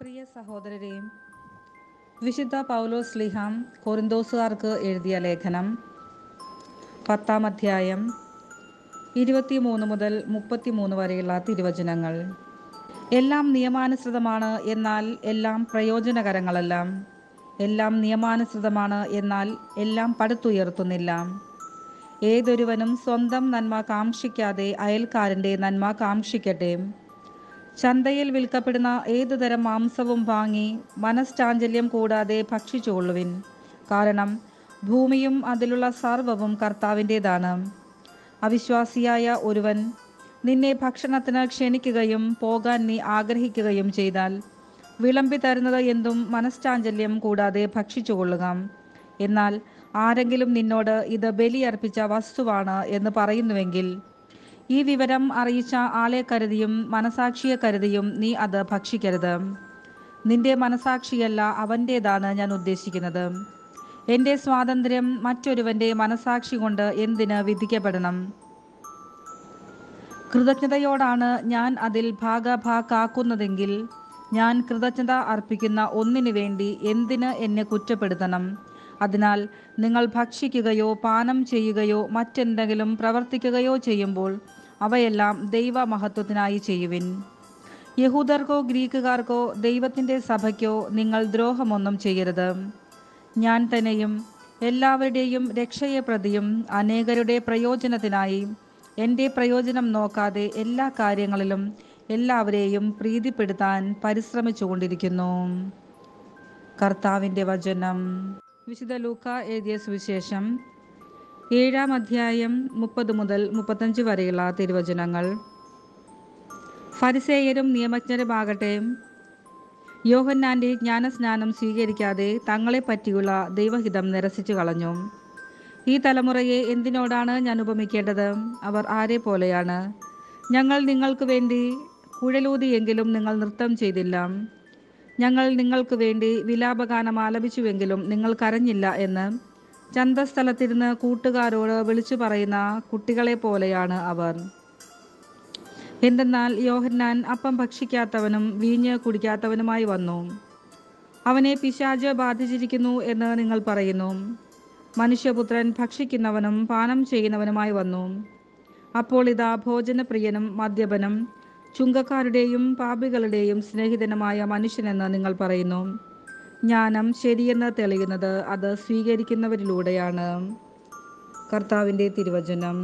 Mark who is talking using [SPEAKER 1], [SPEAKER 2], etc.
[SPEAKER 1] പ്രിയ സഹോദരരെ, വിശുദ്ധ പൗലോസ് ശ്ലീഹാ കൊരിന്തോസുകാർക്ക് എഴുതിയ ലേഖനം 10-ാം അധ്യായം 23 മുതൽ 33 വരെയുള്ള തിരുവചനങ്ങൾ. എല്ലാം നിയമാനുസൃതമാണ്, എന്നാൽ എല്ലാം പ്രയോജനകരങ്ങളല്ല. എല്ലാം നിയമാനുസൃതമാണ്, എന്നാൽ എല്ലാം പടുത്തുയർത്തുന്നില്ല. ഏതൊരുവനും സ്വന്തം നന്മ കാക്ഷിക്കാതെ അയൽക്കാരൻ്റെ നന്മ കാക്ഷിക്കട്ടെ. ചന്തയിൽ വിൽക്കപ്പെടുന്ന ഏതുതരം മാംസവും വാങ്ങി മനഃശാഞ്ചല്യം കൂടാതെ ഭക്ഷിച്ചുകൊള്ളുവിൻ. കാരണം ഭൂമിയും അതിലുള്ള സർവ്വവും കർത്താവിൻ്റേതാണ്. അവിശ്വാസിയായ ഒരുവൻ നിന്നെ ഭക്ഷണത്തിന് ക്ഷണിക്കുകയും പോകാൻ നീ ആഗ്രഹിക്കുകയും ചെയ്താൽ വിളമ്പി തരുന്നത് എന്തും മനഃശാഞ്ചല്യം കൂടാതെ ഭക്ഷിച്ചുകൊള്ളുക. എന്നാൽ ആരെങ്കിലും നിന്നോട് ഇത് ബലിയർപ്പിച്ച വസ്തുവാണ് എന്ന് പറയുന്നുവെങ്കിൽ ഈ വിവരം അറിയിച്ച ആളെ കരുതിയും മനസാക്ഷിയെ കരുതിയും നീ അത് ഭക്ഷിക്കരുത്. നിന്റെ മനസാക്ഷിയല്ല, അവൻ്റേതാണ് ഞാൻ ഉദ്ദേശിക്കുന്നത്. എൻ്റെ സ്വാതന്ത്ര്യം മറ്റൊരുവൻ്റെ മനസാക്ഷി കൊണ്ട് എന്തിന് വിധിക്കപ്പെടണം? കൃതജ്ഞതയോടാണ് ഞാൻ അതിൽ ഭാഗഭാക്കാക്കുന്നതെങ്കിൽ ഞാൻ കൃതജ്ഞത അർപ്പിക്കുന്ന ഒന്നിനു വേണ്ടി എന്തിന് എന്നെ കുറ്റപ്പെടുത്തണം? അതിനാൽ നിങ്ങൾ ഭക്ഷിക്കുകയോ പാനം ചെയ്യുകയോ മറ്റെന്തെങ്കിലും പ്രവർത്തിക്കുകയോ ചെയ്യുമ്പോൾ അവയെല്ലാം ദൈവമഹത്വത്തിനായി ചെയ്യുവിൻ. യഹൂദർക്കോ ഗ്രീക്കുകാർക്കോ ദൈവത്തിൻ്റെ സഭയ്ക്കോ നിങ്ങൾ ദ്രോഹമൊന്നും ചെയ്യരുത്. ഞാൻ തന്നെയും എല്ലാവരുടെയും രക്ഷയെ പ്രതിയും അനേകരുടെ പ്രയോജനത്തിനായി എൻ്റെ പ്രയോജനം നോക്കാതെ എല്ലാ കാര്യങ്ങളിലും എല്ലാവരെയും പ്രീതിപ്പെടുത്താൻ പരിശ്രമിച്ചുകൊണ്ടിരിക്കുന്നു. കർത്താവിൻ്റെ വചനം. വിശുദ്ധ ലൂക്കാ എഴുതിയ സുവിശേഷം 7-ാം അധ്യായം 30 മുതൽ 35 വരെയുള്ള തിരുവചനങ്ങൾ. ഫരിസേയരും നിയമജ്ഞരുമാകട്ടെ യോഹന്നാൻ്റെ ജ്ഞാനസ്നാനം സ്വീകരിക്കാതെ തങ്ങളെപ്പറ്റിയുള്ള ദൈവഹിതം നിരസിച്ചു കളഞ്ഞു. ഈ തലമുറയെ എന്തിനോടാണ് ഞാൻ ഉപമിക്കേണ്ടത്? അവർ ആരെ പോലെയാണ്? ഞങ്ങൾ നിങ്ങൾക്ക് വേണ്ടി കുഴലൂതിയെങ്കിലും നിങ്ങൾ നൃത്തം ചെയ്തില്ല. ഞങ്ങൾ നിങ്ങൾക്ക് വേണ്ടി വിലാപഗാനം ആലപിച്ചുവെങ്കിലും നിങ്ങൾ കരഞ്ഞില്ല എന്ന് ചന്തസ്ഥലത്തിരുന്ന് കൂട്ടുകാരോട് വിളിച്ചു പറയുന്ന കുട്ടികളെ പോലെയാണ് അവർ. എന്തെന്നാൽ യോഹന്നാൻ അപ്പം ഭക്ഷിക്കാത്തവനും വീഞ്ഞ് കുടിക്കാത്തവനുമായി വന്നു. അവനെ പിശാച് ബാധിച്ചിരിക്കുന്നു എന്ന് നിങ്ങൾ പറയുന്നു. മനുഷ്യപുത്രൻ ഭക്ഷിക്കുന്നവനും പാനം ചെയ്യുന്നവനുമായി വന്നു. അപ്പോൾ ഇതാ ഭോജനപ്രിയനും മദ്യപനും ചുങ്കക്കാരുടെയും പാപികളുടെയും സ്നേഹിതനുമായ മനുഷ്യനെന്ന് നിങ്ങൾ പറയുന്നു. ജ്ഞാനം ശരിയെന്ന് തെളിയുന്നത് അത് സ്വീകരിക്കുന്നവരിലൂടെയാണ്. കർത്താവിൻ്റെ തിരുവചനം.